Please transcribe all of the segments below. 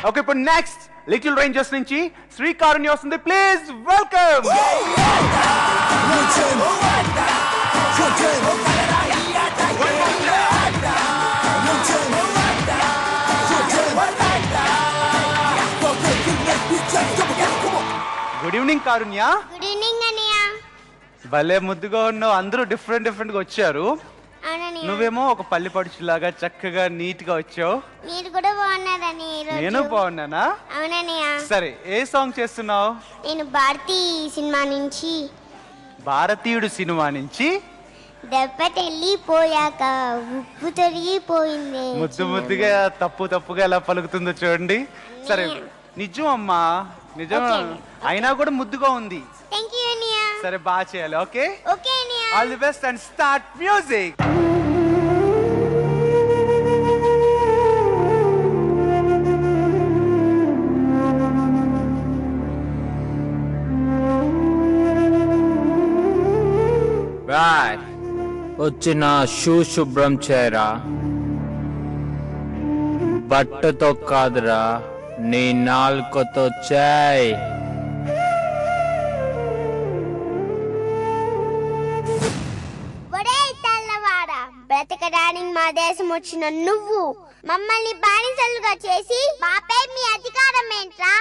Okay, ఇప్పుడు next little Rangers నుంచి శ్రీకారుణ్య వస్తుంది. Please welcome. Good evening Karunya. Good evening అన్నయ్య. భలే ముద్దుగా ఉన్నావు. అందరూ డిఫరెంట్ గా వచ్చారు. అవునన్నయ్య. నువ్వేమో ఒక పల్లి పడుచులాగా చక్కగా నీట్ గా వచ్చావు. మీరు కూడా బాగున్నారని. నేను బాగున్నానా? అవునన్నయ్య. సరే, ఏ సాంగ్ చేస్తున్నావు? నేను భారతీయుడు సినిమా నుంచి దెబ్బటెళ్ళిపోయాక ఉప్పు తొరిగిపోయింది. ముద్దుగా తప్పుగా ఎలా పలుకుతుందో చూడండి. సరే, నిజం అమ్మా, నిజం. అయినా కూడా ముద్దుగా ఉంది. థాంక్యూ అన్నయ్య. సరే, బాగా చేయాలి. ఓకే ఓకే అన్నయ్య. All the best and start music. వచ్చిన షూ శుభ్రం చేయరా, బట్టతో కాదురా నీ నాలుకతో చేయి. బ్రతకడానికి మా దేశం వచ్చిన నువ్వు మమ్మల్ని బానిసలుగా చేసి మాపై మీ అధికారం ఏంట్రా?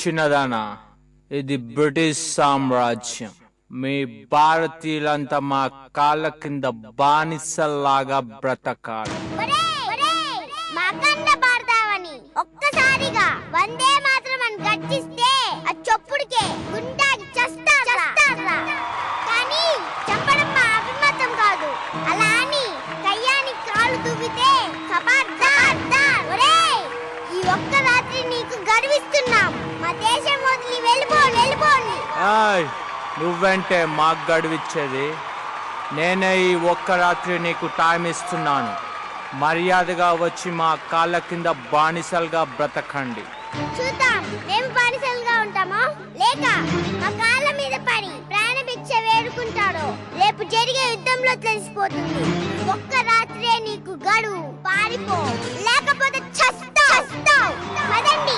చిన్నదానా, ఇది బ్రిటిష్ సామ్రాజ్యం. మీ భారతీయులంతా మా కాళ్ళ కింద బానిసల్లాగా బ్రతకాలి. మాకన్న భారతావని ఒక్కసారిగా వందే మాత్రం అని గర్జిస్తే ఆ చొప్పుడికే గుండాకి చస్తారా? కానీ చంపడం మా అభిమతం కాదు. అలా అని కయ్యాని కాలు దువ్వితే ఈ ఒక్క రాత్రి నీకు గర్విస్తున్నాం. మా దేశం వదిలి వెళ్ళిపోండి. నువ్వంటే మాకు గడువిచ్చేది? నేనే ఈ ఒక్క రాత్రి నీకు టైం ఇస్తున్నాను. మర్యాదగా వచ్చి మా కాళ్ళ కింద బానిసలుగా బ్రతకండి. చూద్దాం మేము బానిసలుగా ఉంటామో లేక మా కాళ్ళ మీద పడి ప్రాణభిక్ష వేడుకుంటాడో రేపు జరిగే యుద్ధంలో తెలిసిపోతుంది. ఒక్క రాత్రే నీకు గడువు, పారిపో లేకపోతే చస్తావు. పదండి.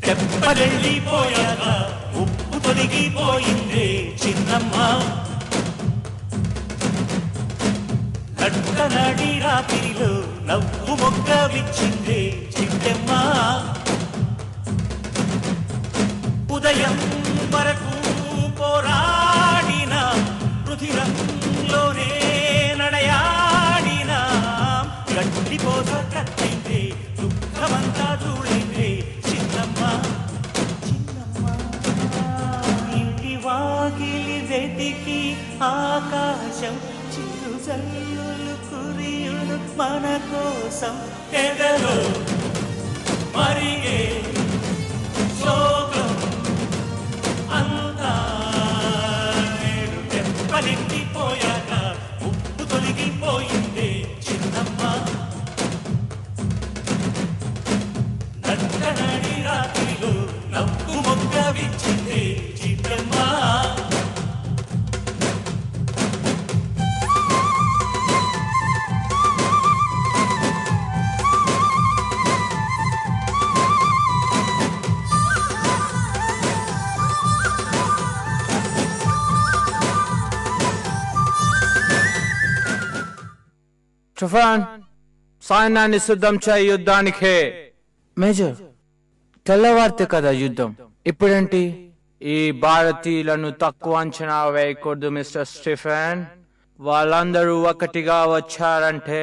తెప్పలెళ్ళిపోయాక ఉప్పు తొలగిపోయింది చిన్నమ్మ. నట్టనడి రాత్రిలో నవ్వు మొగ్గ విచ్చింది చిట్టమ్మ. ఉదయం వరకు పోరాడిన రుధిరంలోనే నడయాడిన గట్టిపోత కట్టింది దుఃఖమంతా చూడింది చిన్నమ్మ. ఇంటి వాకిలి వెతికి ఆకాశం చిరుజల్లులు కురియును మన కోసం. ఎదలో మరిగే శోకం అంతా నేడు తెప్పలెత్తిపోయాక ఉప్పు తొలగిపోయింది చిన్నమ్మ. నట్టనడి రాత్రిలో నవ్వు మొగ్గ విచ్చింది చిట్టమ్మ. తుఫాన్, సైన్యాన్ని సిద్ధం చేయి యుద్ధానికే. మేజర్, తెల్లవారితే కదా యుద్ధం, ఇప్పుడేంటి ఈ భారతీయులను తక్కువ అంచనా వేయకూడదు మిస్టర్ స్టీఫెన్. వాళ్ళందరూ ఒకటిగా వచ్చారంటే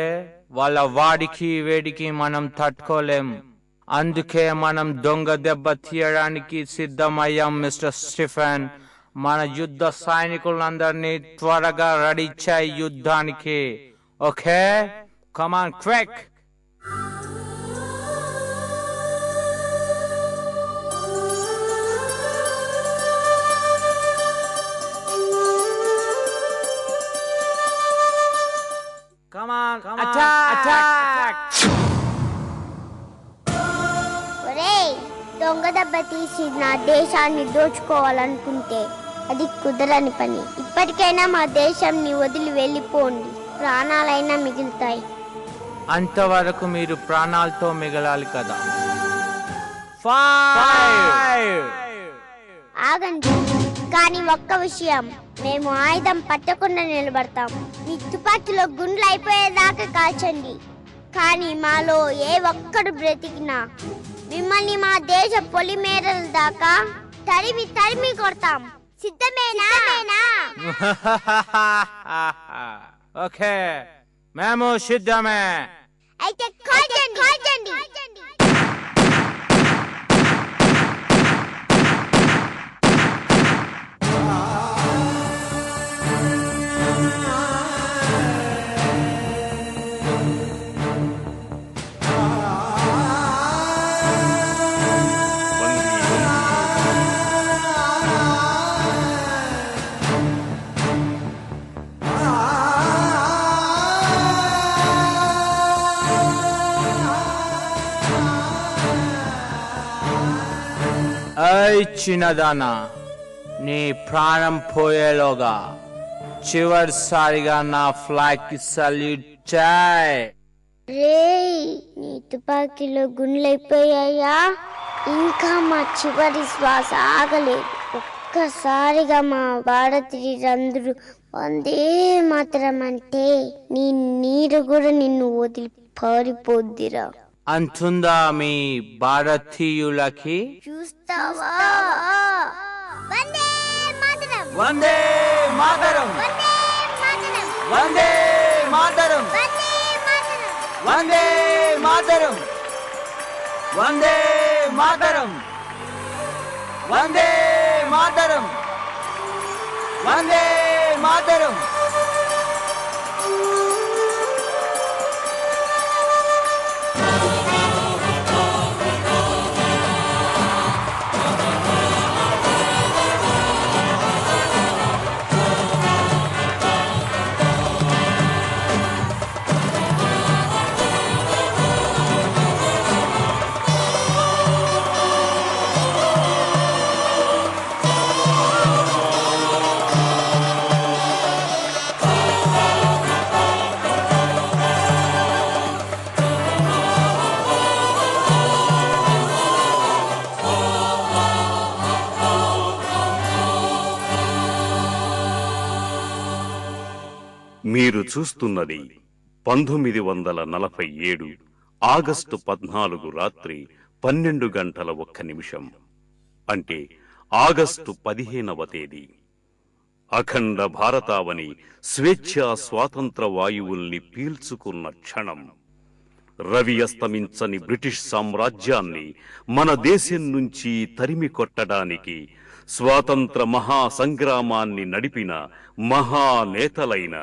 వాళ్ళ వాడికి వేడికి మనం తట్టుకోలేం. అందుకే మనం దొంగ దెబ్బ తీయడానికి సిద్ధమయ్యాం మిస్టర్ స్టీఫెన్. మన యుద్ధ సైనికులందరినీ త్వరగా రెడీ చేయి యుద్ధానికి. Okay, come on quick. ఒరేయ్, దొంగ దెబ్బ తీసి నా దేశాన్ని దోచుకోవాలనుకుంటే అది కుదరని పని. ఇప్పటికైనా మా దేశాన్ని వదిలి వెళ్ళిపోండి, ప్రాణాలైనా మిగులుతాయి. అంతవరకు మీరు ప్రాణాలతో మిగలాలి కదా. ఆగండి, కానీ ఒక్క విషయం, మేము ఆయుధం పట్టకుండా నిలబడతాం. మీ తుపాకీలో గుండ్లు అయిపోయేదాకా కాల్చండి, కానీ మాలో ఏ ఒక్కడు బ్రతికినా మిమ్మల్ని మా దేశ పొలిమేరల దాకా తరిమి తరిమి కొడతాం. సిద్ధమేనా? ఓకే, మేము సిద్ధమే. అయితే కాల్చండి. చిన్నదానా, నీ ప్రాణం పోయేలోగా చివరిసారిగా నా ఫ్లాగ్ కి సల్యూట్ చేయి. రేయ్, నీ తుపాకీలో గుండ్లైపోయాయా? ఇంకా మా చివరి శ్వాస ఆగలేదు. ఒక్కసారిగా మా భారతీయులందరూ వందే మాతరం అంటే నీ నీరు కూడా నిన్ను వదిలి పారిపోద్దిరా. అంటుందా మీ భారతీయులకి? చూస్తావా? వందే మాతరం, వందే మాతరం, వందే మాతరం, వందే మాతరం, వందే మాతరం, వందే మాతరం, వందే మాతరం, వందే మాతరం. మీరు చూస్తున్నది 1947 ఆగస్టు 14 రాత్రి 12:01 అంటే ఆగస్టు 15వ తేదీ. అఖండ భారతావని స్వేచ్ఛా స్వాతంత్ర వాయువుల్ని పీల్చుకున్న క్షణం. రవి అస్తమించని బ్రిటిష్ సామ్రాజ్యాన్ని మన దేశం నుంచి తరిమి కొట్టడానికి స్వాతంత్ర మహాసంగ్రామాన్ని నడిపిన మహానేతలైన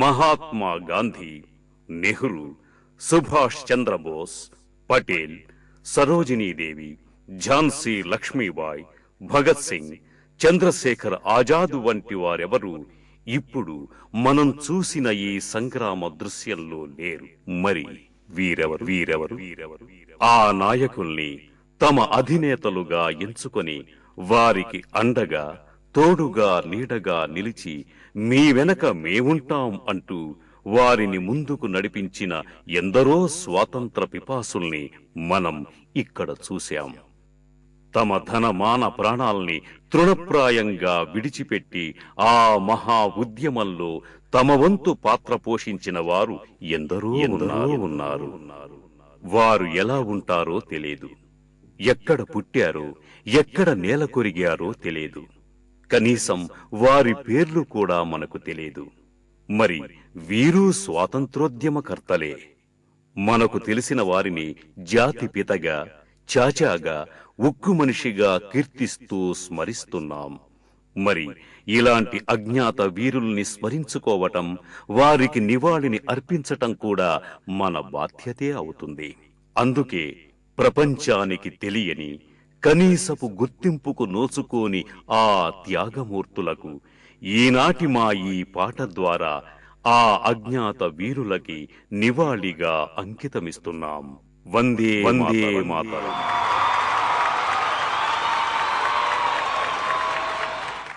మహాత్మా గాంధీ, నెహ్రూ, సుభాష్ చంద్రబోస్, పటేల్, సరోజినీదేవి, ఝాన్సీ లక్ష్మీబాయ్, భగత్ సింగ్, చంద్రశేఖర్ ఆజాద్ వంటి వారెవరూ ఇప్పుడు మనం చూసిన ఈ సంగ్రామ దృశ్యంలో లేరు. మరి వీరెవరు? ఆ నాయకుల్ని తమ అధినేతలుగా ఎంచుకొని వారికి అండగా తోడుగా నీడగా నిలిచి మీ వెనక మేముంటాం అంటూ వారిని ముందుకు నడిపించిన ఎందరో స్వాతంత్ర పిపాసుల్ని మనం ఇక్కడ చూశాం. తమ ధనమాన ప్రాణాల్ని తృణప్రాయంగా విడిచిపెట్టి ఆ మహా ఉద్యమంలో తమ వంతు పాత్ర పోషించిన వారు ఎందరో ఉన్నారు. వారు ఎలా ఉంటారో తెలియదు, ఎక్కడ పుట్టారో ఎక్కడ నేల కొరిగారో తెలియదు. కనీసం వారి పేర్లు కూడా మనకు తెలియదు. మరి వీరు స్వాతంత్రోద్యమకర్తలే. మనకు తెలిసిన వారిని జాతిపితగా, చాచాగా, ఉక్కు మనిషిగా కీర్తిస్తూ స్మరిస్తున్నాం. మరి ఇలాంటి అజ్ఞాత వీరుల్ని స్మరించుకోవటం, వారికి నివాళిని అర్పించటం కూడా మన బాధ్యతే అవుతుంది. అందుకే ప్రపంచానికి తెలియని, కనీసపు గుర్తింపుకు నోచుకోని ఆ త్యాగమూర్తులకు ఈనాటి మా ఈ పాట ద్వారా ఆ అజ్ఞాత వీరులకి నివాళిగా అంకితమిస్తున్నాం. వందే వందే మాతరం.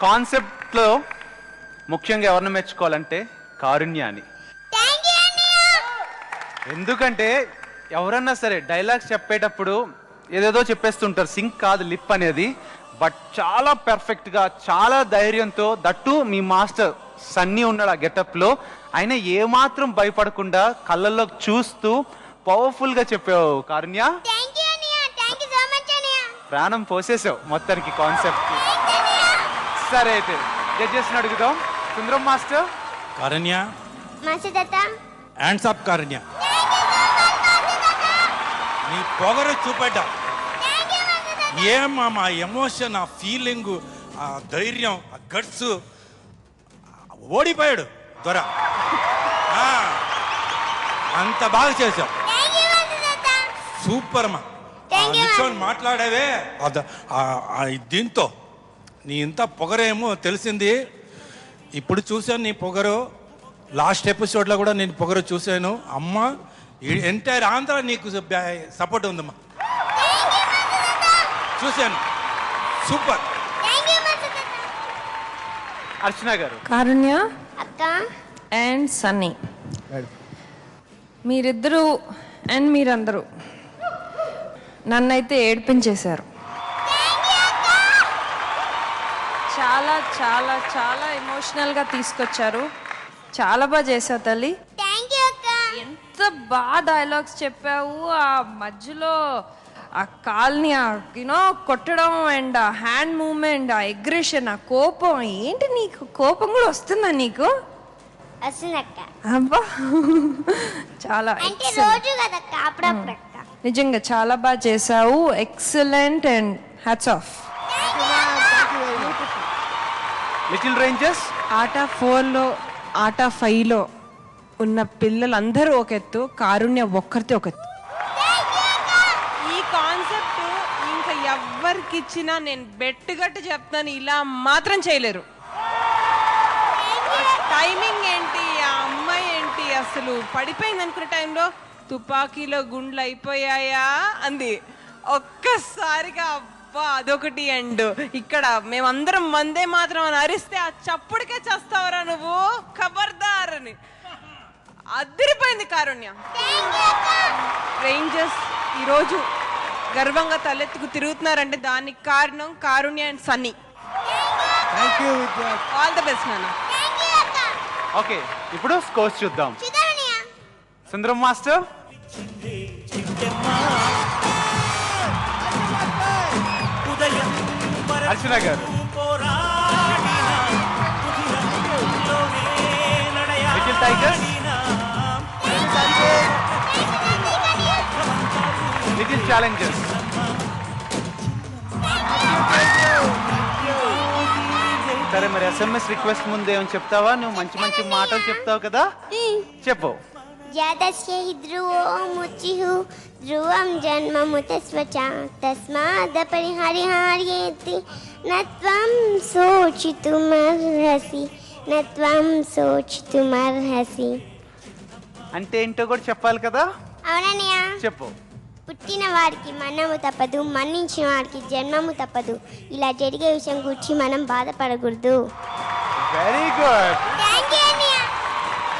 కాన్సెప్ట్ లో ముఖ్యంగా ఎవరిని మెచ్చుకోవాలంటే కారుణ్యాన్ని. ఎందుకంటే ఎవరన్నా సరే డైలాగ్స్ చెప్పేటప్పుడు ఏదేదో చెప్పేస్తుంటారు, సింక్ కాదు లిప్ అనేది. బట్ చాలా పర్ఫెక్ట్ గా, చాలా ధైర్యంతో, దట్టు మీ మాస్టర్ సన్నీ ఉన్నాడు ఆ గెటప్ లో. ఆయన ఏమాత్రం భయపడకుండా కళ్ళల్లో చూస్తూ పవర్ఫుల్ గా చెప్పావు కారుణ్య. ప్రాణం పోసేసావు మొత్తానికి కాన్సెప్ట్. సరే అయితే జడ్జెస్ అడుగుదాం. సుందరం మాస్టర్. కారుణ్య, హ్యాండ్స్ అప్ కారుణ్య. నీ పొగరు చూపెట్టా. ఏమా మా ఎమోషన్, ఆ ఫీలింగ్, ఆ ధైర్యం, ఆ గట్స్. ఓడిపోయాడు దొర. అంత బాగా చేసావు. సూపర్ అమ్మా. నిల్చొని మాట్లాడేవే దీంతో నీ ఇంత పొగరేమో తెలిసింది. ఇప్పుడు చూశాను నీ పొగరు. లాస్ట్ ఎపిసోడ్లో కూడా నేను పొగరు చూశాను. అమ్మ, ఎంటైర్ ఆంధ్ర నీకు సపోర్ట్ ఉందమ్మా. చూశాను. సూపర్. అర్చన గారు. కారుణ్య అండ్ సన్నీ, మీరిద్దరూ అండ్ మీరందరూ నన్నైతే ఏడిపించేశారు. చాలా చాలా చాలా ఎమోషనల్గా తీసుకొచ్చారు. చాలా బాగా చేసావు తల్లి. ఎంత బాగా డైలాగ్స్ చెప్పావు. ఆ మధ్యలో ఆ కాల్ని యూనో కొట్టడం అండ్ ఆ హ్యాండ్ మూమెంట్, ఆ ఎగ్రెషన్, ఆ కోపం. ఏంటి నీకు కోపం కూడా వస్తుందా నీకు? అబ్బా, చాలా నిజంగా చాలా బాగా చేసావు. Excellent and hats off. Little Rangers. ఆట 4లో, ఆట 5లో ఉన్న పిల్లలందరూ ఒక ఎత్తు, కారుణ్య ఒక్కరితే ఒక ఎత్తు. ఈ కాన్సెప్ట్ ఇంకా ఎవ్వరికి ఇచ్చినా నేను బెట్టుగట్టు చెప్తాను, ఇలా మాత్రం చేయలేరు. టైమింగ్ ఏంటి, ఆ అమ్మాయి ఏంటి, అసలు పడిపోయింది అనుకునే టైంలో తుపాకీలో గుండ్లు అయిపోయాయా అంది. ఒక్కసారిగా అబ్బా అదొకటి. అండ్ ఇక్కడ మేమందరం వందే మాత్రం అని అరిస్తే ఆ చప్పుడుకే చేస్తావరా నువ్వు, ఖబర్దార్ అని అదిరిపోయింది కారుణ్య. రేంజర్స్ ఈరోజు గర్వంగా తలెత్తుకు తిరుగుతున్నారంటే దానికి కారణం Karunya and Sunny. All the best నాన్న. ఓకే, ఇప్పుడు స్కోర్స్ చూద్దాం. Sundaram master. Archana garu. Little tigers. Little challengers. సరే, మరి ఎస్ఎంఎస్ రిక్వెస్ట్ ముందు ఏమని చెప్తావా? నువ్వు మంచి మంచి మాటలు చెప్తావు కదా, చెప్పు. జాతస్య హి ధ్రువో ముచిః ధ్రువం జన్మముతస్వచ తస్మాదపరిహరిహార్యేతి నత్వం శోచితుమర్హసి నత్వం శోచితుమర్హసి. అంటే ఏంటో కూడా చెప్పాలి కదా. అవునన్నయ్య, చెప్పు. పుట్టిన వారికి మరణము తప్పదు, మరణించిన వారికి జన్మము తప్పదు. ఇలా జరిగే విషయం గురించి మనం బాధపడకూడదు. Very good. థ్యాంక్ యూ అన్నయ్య.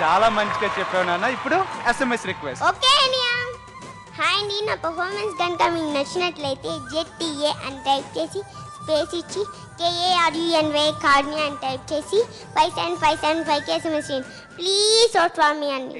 చాలా మంచిగా చెప్పావు నాన్న. ఇప్పుడు ఎస్ఎంఎస్ రిక్వెస్ట్. ఓకే అన్నయ్య. హాయ్ అండి, నా పర్ఫార్మెన్స్ కనుక మీకు నచ్చినట్లయితే ZTA అని టైప్ చేసి స్పేస్ ఇచ్చి KARUNY కారుణ్య అని టైప్ చేసి 5757 SMS చేయండి. ప్లీజ్ ఓట్ ఫర్ మీ అండి.